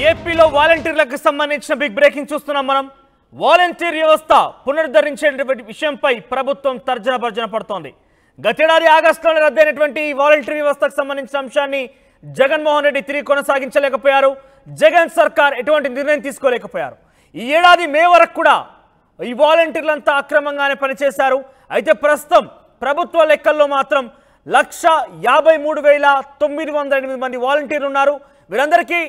ఏపీలో వాలంటీర్లకు సంబంధించిన బిగ్ బ్రేకింగ్ చూస్తున్నాం మనం. వాలంటీర్ వ్యవస్థ పునరుద్ధరించే విషయంపై ప్రభుత్వం తర్జన భర్జన పడుతోంది. గతేడాది ఆగస్టులో రద్దయినటువంటి వాలంటీర్ వ్యవస్థకు సంబంధించిన అంశాన్ని జగన్మోహన్ రెడ్డి తిరిగి కొనసాగించలేకపోయారు. జగన్ సర్కార్ ఎటువంటి నిర్ణయం తీసుకోలేకపోయారు. ఈ ఏడాది మే వరకు కూడా ఈ వాలంటీర్లంతా అక్రమంగానే పనిచేశారు. అయితే ప్రస్తుతం ప్రభుత్వ లెక్కల్లో మాత్రం 1,53,908 మంది వాలంటీర్లు ఉన్నారు. వీరందరికీ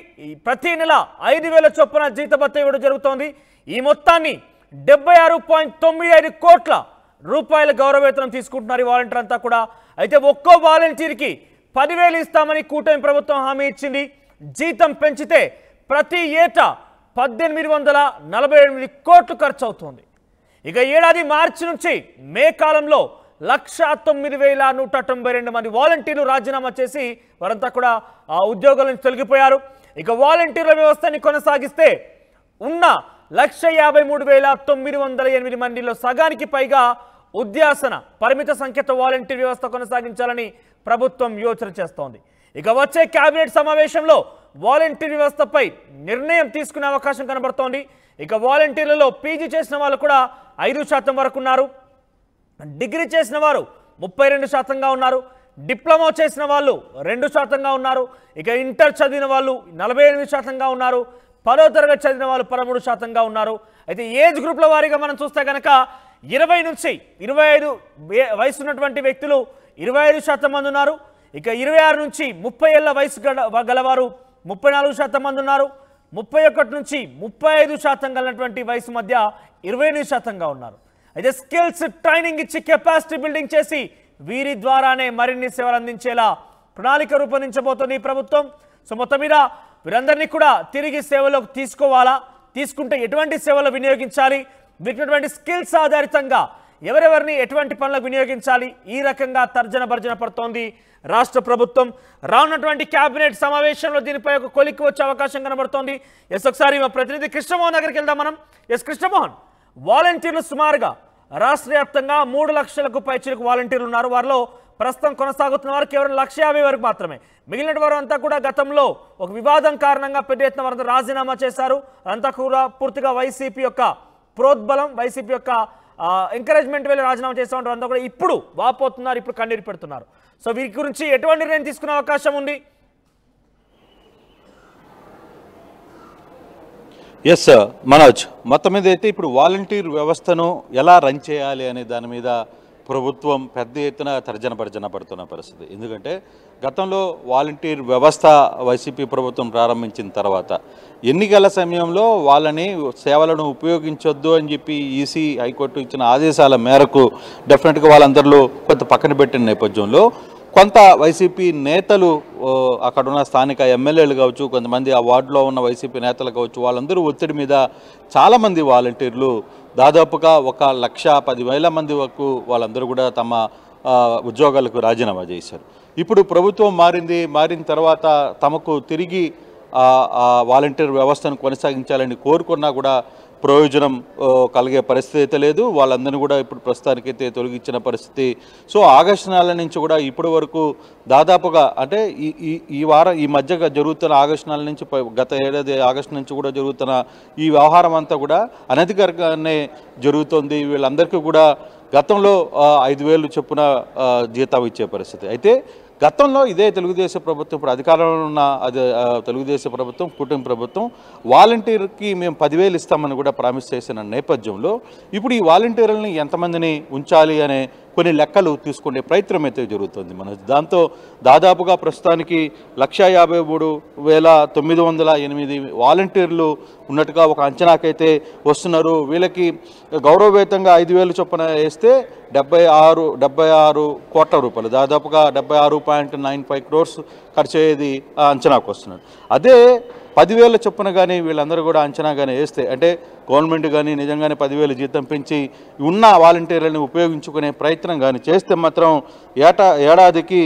ప్రతి నెల 5,000 చొప్పున జీతభత్యం ఇవ్వడం జరుగుతోంది. ఈ మొత్తాన్ని 76.95 కోట్ల రూపాయల గౌరవవేతనం తీసుకుంటున్నారు ఈ వాలంటీర్ అంతా కూడా. అయితే ఒక్కో వాలంటీర్కి 10,000 ఇస్తామని కూటమి ప్రభుత్వం హామీ ఇచ్చింది. జీతం పెంచితే ప్రతి ఏటా 1,848 కోట్లు ఖర్చు అవుతుంది. ఇక ఏడాది మార్చి నుంచి మే కాలంలో 1,09,192 మంది వాలంటీర్లు రాజీనామా చేసి వారంతా కూడా ఆ ఉద్యోగాల నుంచి తొలగిపోయారు. ఇక వాలంటీర్ల వ్యవస్థని కొనసాగిస్తే ఉన్న 1,53,908 మందిలో సగానికి పైగా ఉద్యాసన పరిమిత సంఖ్యతో వాలంటీర్ వ్యవస్థ కొనసాగించాలని ప్రభుత్వం యోచన చేస్తోంది. ఇక వచ్చే కేబినెట్ సమావేశంలో వాలంటీర్ వ్యవస్థపై నిర్ణయం తీసుకునే అవకాశం కనబడుతోంది. ఇక వాలంటీర్లలో పీజీ చేసిన వాళ్ళు కూడా 5% వరకు ఉన్నారు. డిగ్రీ చేసిన వారు 32%గా ఉన్నారు. డిప్లొమా చేసిన వాళ్ళు 2%గా ఉన్నారు. ఇక ఇంటర్ చదివిన వాళ్ళు 48%గా ఉన్నారు. 10వ తరగతి చదివిన వాళ్ళు 13%గా ఉన్నారు. అయితే ఏజ్ గ్రూప్ల వారీగా మనం చూస్తే కనుక 20 నుంచి 25 వయసు ఉన్నటువంటి వ్యక్తులు 25% మంది ఉన్నారు. ఇక 26 నుంచి 30 ఏళ్ల వయసు గలవారు 34% మంది ఉన్నారు. 31 నుంచి 35% గలటువంటి వయసు మధ్య 28%గా ఉన్నారు. అయితే స్కిల్స్ ట్రైనింగ్ ఇచ్చి కెపాసిటీ బిల్డింగ్ చేసి వీరి ద్వారానే మరిన్ని సేవలు అందించేలా ప్రణాళిక రూపొందించబోతోంది ఈ ప్రభుత్వం. సో మొత్తం మీద వీరందరినీ కూడా తిరిగి సేవలోకి తీసుకోవాలా, తీసుకుంటే ఎటువంటి సేవలు వినియోగించాలి, వీటినటువంటి స్కిల్స్ ఆధారితంగా ఎవరెవరిని ఎటువంటి పనులకు వినియోగించాలి, ఈ రకంగా తర్జన భర్జన పడుతోంది రాష్ట్ర ప్రభుత్వం. రానున్నటువంటి కేబినెట్ సమావేశంలో దీనిపై ఒక కొలిక్కి వచ్చే అవకాశం కనబడుతోంది. ఒకసారి మా ప్రతినిధి కృష్ణమోహన్ దగ్గరికి వెళ్దాం మనం. కృష్ణమోహన్, వాలంటీర్లు సుమారుగా రాష్ట్ర వ్యాప్తంగా 3 లక్షలకు పైచిలకు వాలంటీర్లు ఉన్నారు. వారిలో ప్రస్తుతం కొనసాగుతున్న వారు కేవలం 150 వరకు మాత్రమే. మిగిలిన వారు అంతా కూడా గతంలో ఒక వివాదం కారణంగా పెద్ద ఎత్తున వారంతా రాజీనామా చేశారు. అంతా కూడా పూర్తిగా వైసీపీ యొక్క ప్రోద్బలం, వైసీపీ యొక్క ఎంకరేజ్మెంట్ వెళ్ళి రాజీనామా చేస్తూ ఉంటారు. అంతా కూడా ఇప్పుడు వాపోతున్నారు, ఇప్పుడు కన్నీరు పెడుతున్నారు. సో వీరి గురించి ఎటువంటి నిర్ణయం తీసుకునే అవకాశం ఉంది? ఎస్ మనోజ్, మొత్తం మీద అయితే ఇప్పుడు వాలంటీర్ వ్యవస్థను ఎలా రన్ చేయాలి అనే దాని మీద ప్రభుత్వం పెద్ద ఎత్తున తర్జన భర్జన పడుతున్న పరిస్థితి. ఎందుకంటే గతంలో వాలంటీర్ వ్యవస్థ వైసీపీ ప్రభుత్వం ప్రారంభించిన తర్వాత ఎన్నికల సమయంలో వాళ్ళని సేవలను ఉపయోగించొద్దు అని చెప్పి ఈసీ హైకోర్టు ఇచ్చిన ఆదేశాల మేరకు డెఫినెట్గా వాళ్ళందరిలో కొంత పక్కన పెట్టిన నేపథ్యంలో కొంత వైసీపీ నేతలు, అక్కడున్న స్థానిక ఎమ్మెల్యేలు కావచ్చు, కొంతమంది ఆ వార్డులో ఉన్న వైసీపీ నేతలు కావచ్చు, వాళ్ళందరూ ఒత్తిడి మీద చాలామంది వాలంటీర్లు దాదాపుగా 1,10,000 మంది వరకు వాళ్ళందరూ కూడా తమ ఉద్యోగాలకు రాజీనామా చేశారు. ఇప్పుడు ప్రభుత్వం మారిన తర్వాత తమకు తిరిగి వాలంటీర్ వ్యవస్థను కొనసాగించాలని కోరుకున్నా కూడా ప్రయోజనం కలిగే పరిస్థితి అయితే లేదు. వాళ్ళందరినీ కూడా ఇప్పుడు ప్రస్తుతానికైతే తొలగించిన పరిస్థితి. సో ఆగస్టు నెల నుంచి కూడా ఇప్పటి వరకు దాదాపుగా అంటే ఈ మధ్య జరుగుతున్న ఆగస్టు నెల నుంచి గత ఏడాది ఆగస్టు నుంచి కూడా జరుగుతున్న ఈ వ్యవహారం అంతా కూడా అనధికారికంగానే జరుగుతుంది. వీళ్ళందరికీ కూడా గతంలో 5,000 చొప్పున జీతం ఇచ్చే పరిస్థితి. అయితే గతంలో ఇదే తెలుగుదేశం ప్రభుత్వం, ఇప్పుడు అధికారంలో ఉన్న తెలుగుదేశం ప్రభుత్వం, కూటమి ప్రభుత్వం వాలంటీర్కి మేము 10,000 ఇస్తామని కూడా ప్రామిస్ చేసిన నేపథ్యంలో ఇప్పుడు ఈ వాలంటీర్లని ఎంతమందిని ఉంచాలి అనే కొన్ని లెక్కలు తీసుకునే ప్రయత్నం అయితే జరుగుతుంది మన. దాంతో దాదాపుగా ప్రస్తుతానికి 1,53,908 వాలంటీర్లు ఉన్నట్టుగా ఒక అంచనాకైతే వస్తున్నారు. వీళ్ళకి గౌరవవేతంగా 5,000 చొప్పున వేస్తే 76 కోట్ల రూపాయలు, దాదాపుగా 76.95 crores ఖర్చు అయ్యేది అంచనాకు వస్తున్నారు. అదే 10,000 చొప్పున కానీ వీళ్ళందరూ కూడా అంచనా కానీ వేస్తే, అంటే గవర్నమెంట్ కానీ నిజంగానే 10,000 జీతం పెంచి ఉన్న వాలంటీర్లను ఉపయోగించుకునే ప్రయత్నం కానీ చేస్తే మాత్రం ఏడాదికి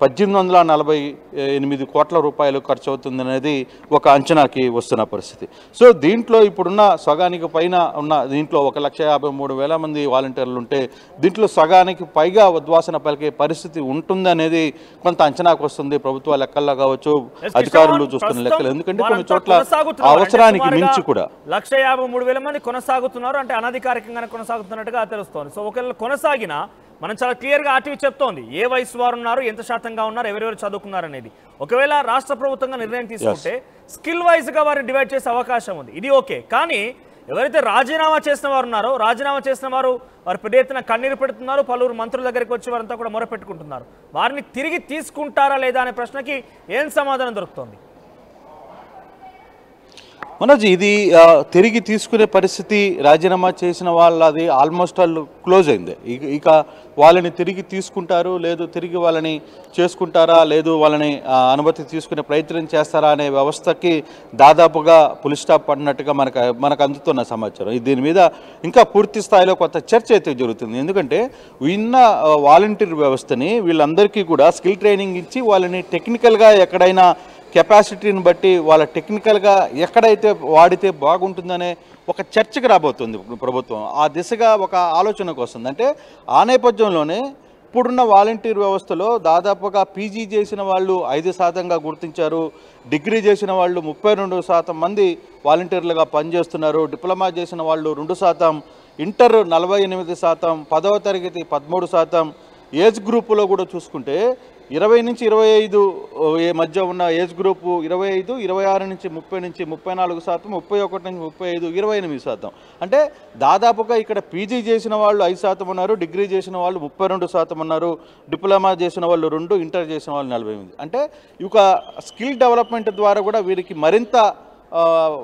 1848 కోట్ల రూపాయలు ఖర్చు అవుతుందనేది ఒక అంచనాకి వస్తున్న పరిస్థితి. సో దీంట్లో ఇప్పుడున్న సగానికి పైన ఉన్న దీంట్లో 1,53,000 మంది వాలంటీర్లు ఉంటే దీంట్లో సగానికి పైగా ఉద్వాసన పలికే పరిస్థితి ఉంటుందనేది కొంత అంచనాకు వస్తుంది. ప్రభుత్వ లెక్కల్లో కావచ్చు, అధికారులు చూస్తున్న లెక్కలు. ఎందుకంటే కొన్ని చోట్ల అవసరానికి మించి కూడా 1,53,000 మంది కొనసాగుతున్నారు, అంటే అనధికారికంగానే కొనసాగుతున్నట్టుగా తెలుస్తోంది. సో ఒకవేళ కొనసాగినా మనం చాలా క్లియర్గా ఆర్టీవీ చెప్తోంది ఏ వయసు వారు ఉన్నారు, ఎంత శాతంగా ఉన్నారు, ఎవరెవరు చదువుకున్నారు అనేది. ఒకవేళ రాష్ట్ర ప్రభుత్వంగా నిర్ణయం తీసుకుంటే స్కిల్ వైజ్గా వారిని డివైడ్ చేసే అవకాశం ఉంది, ఇది ఓకే. కానీ ఎవరైతే రాజీనామా చేసిన వారు ఉన్నారో, రాజీనామా చేసిన వారు పెద్ద ఎత్తున కన్నీరు పెడుతున్నారు, పలువురు మంత్రుల దగ్గరికి వచ్చి వారంతా కూడా మొరపెట్టుకుంటున్నారు. వారిని తిరిగి తీసుకుంటారా లేదా అనే ప్రశ్నకి ఏం సమాధానం దొరుకుతుంది? మనోజ్, ఇది తిరిగి తీసుకునే పరిస్థితి రాజీనామా చేసిన వాళ్ళది ఆల్మోస్ట్ ఆల్ క్లోజ్ అయింది. ఇక వాళ్ళని తిరిగి తీసుకుంటారు లేదు, తిరిగి వాళ్ళని చేసుకుంటారా లేదు, వాళ్ళని అనుమతి తీసుకునే ప్రయత్నం చేస్తారా అనే వ్యవస్థకి దాదాపుగా పులి స్టాప్ పడినట్టుగా మనకు అందుతున్న సమాచారం. దీని మీద ఇంకా పూర్తి స్థాయిలో కొంత చర్చ అయితే జరుగుతుంది. ఎందుకంటే ఉన్న వాలంటీర్ వ్యవస్థని వీళ్ళందరికీ కూడా స్కిల్ ట్రైనింగ్ ఇచ్చి వాళ్ళని టెక్నికల్గా ఎక్కడైనా కెపాసిటీని బట్టి వాళ్ళ టెక్నికల్గా ఎక్కడైతే వాడితే బాగుంటుందనే ఒక చర్చకు రాబోతుంది ప్రభుత్వం. ఆ దిశగా ఒక ఆలోచనకు వస్తుంది. అంటే ఆ నేపథ్యంలోనే ఇప్పుడున్న వాలంటీర్ వ్యవస్థలో దాదాపుగా పీజీ చేసిన వాళ్ళు 5%గా గుర్తించారు, డిగ్రీ చేసిన వాళ్ళు 32% మంది వాలంటీర్లుగా పనిచేస్తున్నారు, డిప్లొమా చేసిన వాళ్ళు 2%, ఇంటర్ 48%, 10వ తరగతి 13%, ఏజ్ గ్రూపులో కూడా చూసుకుంటే 20 నుంచి 25 మధ్య ఉన్న ఏజ్ గ్రూపు 25, 26 నుంచి 30 నుంచి 34%, 31 నుంచి 35, 28%. అంటే దాదాపుగా ఇక్కడ పీజీ చేసిన వాళ్ళు 5% ఉన్నారు, డిగ్రీ చేసిన వాళ్ళు 32% ఉన్నారు, డిప్లొమా చేసిన వాళ్ళు 2, ఇంటర్ చేసిన వాళ్ళు 48. అంటే ఒక స్కిల్ డెవలప్మెంట్ ద్వారా కూడా వీరికి మరింత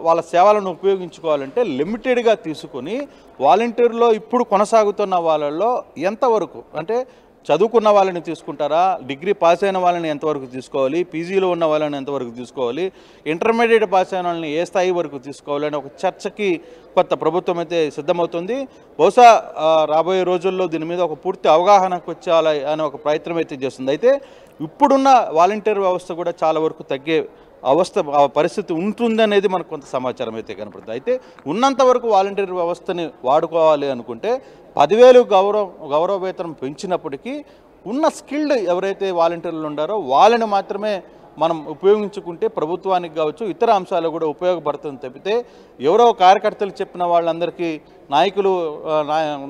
వాళ్ళ సేవలను ఉపయోగించుకోవాలంటే లిమిటెడ్గా తీసుకొని వాలంటీర్లో ఇప్పుడు కొనసాగుతున్న వాళ్ళల్లో ఎంతవరకు అంటే చదువుకున్న వాళ్ళని తీసుకుంటారా, డిగ్రీ పాస్ అయిన వాళ్ళని ఎంతవరకు తీసుకోవాలి, పీజీలో ఉన్న వాళ్ళని ఎంతవరకు తీసుకోవాలి, ఇంటర్మీడియట్ పాస్ అయిన వాళ్ళని ఏ స్థాయి వరకు తీసుకోవాలి అనే ఒక చర్చకి కొత్త ప్రభుత్వం అయితే సిద్ధమవుతుంది. బహుశా రాబోయే రోజుల్లో దీని మీద ఒక పూర్తి అవగాహనకు వచ్చేయాలి అనే ఒక ప్రయత్నం అయితే చేస్తుంది. అయితే ఇప్పుడున్న వాలంటీర్ వ్యవస్థ కూడా చాలా వరకు తగ్గే పరిస్థితి ఉంటుందనేది మనకు కొంత సమాచారం అయితే కనపడుతుంది. అయితే ఉన్నంత వరకు వాలంటీర్ వ్యవస్థని వాడుకోవాలి అనుకుంటే 10,000 గౌరవ వేతనం పెంచినప్పటికీ ఉన్న స్కిల్డ్ ఎవరైతే వాలంటీర్లు ఉన్నారో వాళ్ళని మాత్రమే మనం ఉపయోగించుకుంటే ప్రభుత్వానికి కావచ్చు ఇతర అంశాలు కూడా ఉపయోగపడుతుంది తప్పితే ఎవరో కార్యకర్తలు చెప్పిన వాళ్ళందరికీ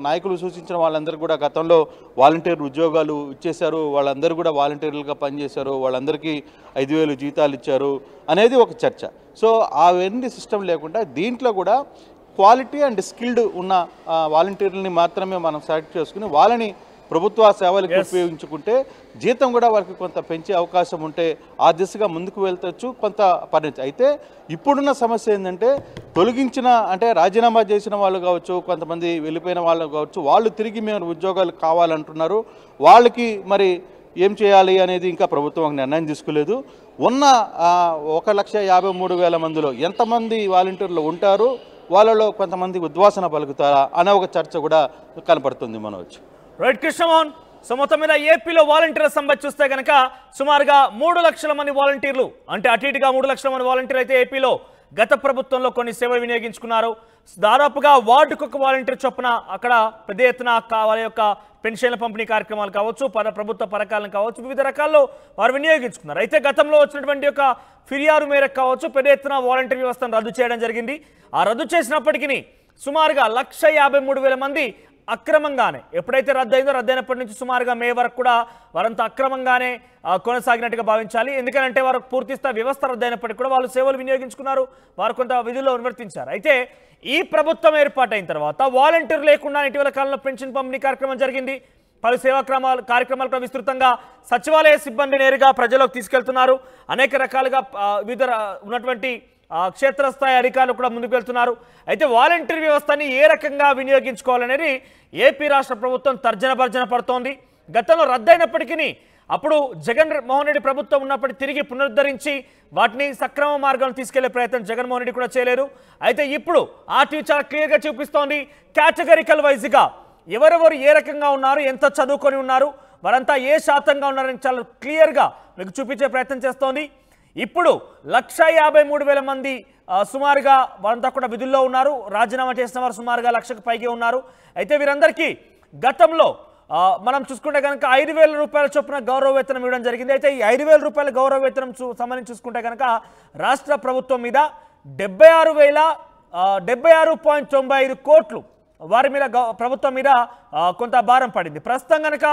నాయకులు సూచించిన వాళ్ళందరికీ కూడా గతంలో వాలంటీర్ ఉద్యోగాలు ఇచ్చేశారు, వాళ్ళందరూ కూడా వాలంటీర్లుగా పనిచేశారు, వాళ్ళందరికీ 5,000 జీతాలు ఇచ్చారు అనేది ఒక చర్చ. సో అవన్నీ సిస్టమ్ లేకుండా దీంట్లో కూడా క్వాలిటీ అండ్ స్కిల్డ్ ఉన్న వాలంటీర్లని మాత్రమే మనం సెలెక్ట్ చేసుకుని వాళ్ళని ప్రభుత్వ సేవలకు ఉపయోగించుకుంటే జీతం కూడా వాళ్ళకి కొంత పెంచే అవకాశం ఉంటే ఆ దిశగా ముందుకు వెళ్తచ్చు కొంత పరిణతి. అయితే ఇప్పుడున్న సమస్య ఏంటంటే తొలగించిన అంటే రాజీనామా చేసిన వాళ్ళు కావచ్చు, కొంతమంది వెళ్ళిపోయిన వాళ్ళు కావచ్చు, వాళ్ళు తిరిగి మేము ఉద్యోగాలు కావాలంటున్నారు. వాళ్ళకి మరి ఏం చేయాలి అనేది ఇంకా ప్రభుత్వం నిర్ణయం తీసుకోలేదు. ఉన్న 1,53,000 మందిలో ఎంతమంది వాలంటీర్లు ఉంటారు, వాళ్ళలో కొంతమంది ఉద్వాసన పలుకుతారా అనే ఒక చర్చ కూడా కనపడుతుంది. మనోజ్, రైట్ కృష్ణమోహన్. సో మొత్తం మీద ఏపీలో వాలంటీర్ల సంఖ్య చూస్తే కనుక సుమారుగా 3 లక్షల మంది వాలంటీర్లు, అంటే అటు ఇటుగా 3 లక్షల మంది వాలంటీర్లు అయితే ఏపీలో గత ప్రభుత్వంలో కొన్ని సేవలు వినియోగించుకున్నారు. దాదాపుగా వార్డుకొక వాలంటీర్ చొప్పున అక్కడ పెద్ద ఎత్తున వాళ్ళ యొక్క పెన్షన్ల పంపిణీ కార్యక్రమాలు కావచ్చు, ప్రభుత్వ పథకాలను కావచ్చు, వివిధ రకాల్లో వారు వినియోగించుకున్నారు. అయితే గతంలో వచ్చినటువంటి యొక్క ఫిర్యాదు మేరకు కావచ్చు పెద్ద ఎత్తున వాలంటీర్ వ్యవస్థను రద్దు చేయడం జరిగింది. ఆ రద్దు చేసినప్పటికీ సుమారుగా 1,53,000 మంది అక్రమంగానే ఎప్పుడైతే రద్దయినప్పటి నుంచి సుమారుగా మే వరకు కూడా వారంతా అక్రమంగానే కొనసాగినట్టుగా భావించాలి. ఎందుకంటే వారు పూర్తిస్థాయి వ్యవస్థ రద్దయినప్పటికీ కూడా వాళ్ళు సేవలు వినియోగించుకున్నారు, వారు కొంత విధుల్లో నిర్వర్తించారు. అయితే ఈ ప్రభుత్వం ఏర్పాటైన తర్వాత వాలంటీర్ లేకుండా ఇటీవల కాలంలో పెన్షన్ పంపిణీ కార్యక్రమం జరిగింది. పలు సేవా కార్యక్రమాలు విస్తృతంగా సచివాలయ సిబ్బంది నేరుగా ప్రజలకు తీసుకెళ్తున్నారు. అనేక రకాలుగా వివిధ ఉన్నటువంటి క్షేత్రస్థాయి అధికారులు కూడా ముందుకు వెళ్తున్నారు. అయితే వాలంటీర్ వ్యవస్థని ఏ రకంగా వినియోగించుకోవాలనేది ఏపీ రాష్ట్ర ప్రభుత్వం తర్జన పడుతోంది. గతంలో రద్దయినప్పటికీ అప్పుడు జగన్మోహన్ రెడ్డి ప్రభుత్వం ఉన్నప్పటికీ తిరిగి పునరుద్ధరించి వాటిని సక్రమ మార్గాలను తీసుకెళ్లే ప్రయత్నం జగన్మోహన్ రెడ్డి కూడా చేయలేరు. అయితే ఇప్పుడు ఆర్టీవీ చాలా క్లియర్గా చూపిస్తోంది కేటగిరికల్ వైజ్గా ఎవరెవరు ఏ రకంగా ఉన్నారు, ఎంత చదువుకొని ఉన్నారు, వారంతా ఏ శాతంగా ఉన్నారని చాలా క్లియర్గా మీకు చూపించే ప్రయత్నం చేస్తోంది. ఇప్పుడు 153,000 మంది సుమారుగా వారంతా కూడా విధుల్లో ఉన్నారు. రాజీనామా చేసిన వారు సుమారుగా 1,00,000కు పైగా ఉన్నారు. అయితే వీరందరికీ గతంలో మనం చూసుకుంటే కనుక 5,000 రూపాయల చొప్పున గౌరవ వేతనం ఇవ్వడం జరిగింది. అయితే ఈ 5,000 రూపాయల గౌరవ వేతనం సంబంధించి చూసుకుంటే కనుక రాష్ట్ర ప్రభుత్వం మీద 76.95 కోట్లు వారి మీద ప్రభుత్వం మీద కొంత భారం పడింది. ప్రస్తుతం కనుక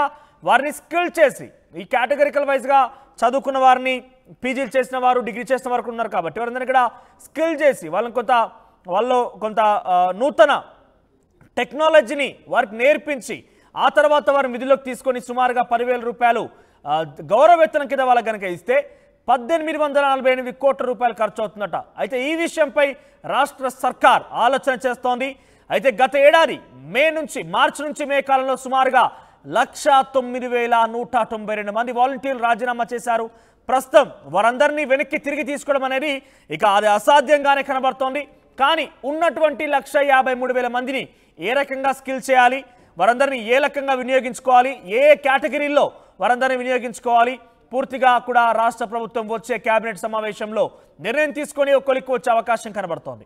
వారిని స్కిల్ చేసి ఈ కేటగిరికల్ వైజ్గా చదువుకున్న వారిని పీజీలు చేసిన వారు డిగ్రీ చేసిన వారు ఉన్నారు కాబట్టి వారందరినీ కూడా స్కిల్ చేసి వాళ్ళు కొంత నూతన టెక్నాలజీని వారికి నేర్పించి ఆ తర్వాత వారిని విధుల్లోకి తీసుకొని సుమారుగా 10,000 రూపాయలు గౌరవ వేతనం కింద వాళ్ళకి కనుక ఇస్తే 1,848 కోట్ల రూపాయలు ఖర్చు అవుతుందట. అయితే ఈ విషయంపై రాష్ట్ర సర్కార్ ఆలోచన చేస్తోంది. అయితే గత ఏడాది మార్చి నుంచి మే కాలంలో సుమారుగా 109,192 మంది వాలంటీర్లు రాజీనామా చేశారు. ప్రస్తుతం వారందరినీ వెనక్కి తిరిగి తీసుకోవడం అనేది ఇక అది అసాధ్యంగానే కనబడుతోంది. కానీ ఉన్నటువంటి 153,000 మందిని ఏ రకంగా స్కిల్ చేయాలి, వారందరినీ ఏ రకంగా వినియోగించుకోవాలి, ఏ కేటగిరీల్లో వారందరినీ వినియోగించుకోవాలి పూర్తిగా కూడా రాష్ట్ర ప్రభుత్వం వచ్చే కేబినెట్ సమావేశంలో నిర్ణయం తీసుకొని ఒక కొలిక్కి వచ్చే అవకాశం కనబడుతోంది.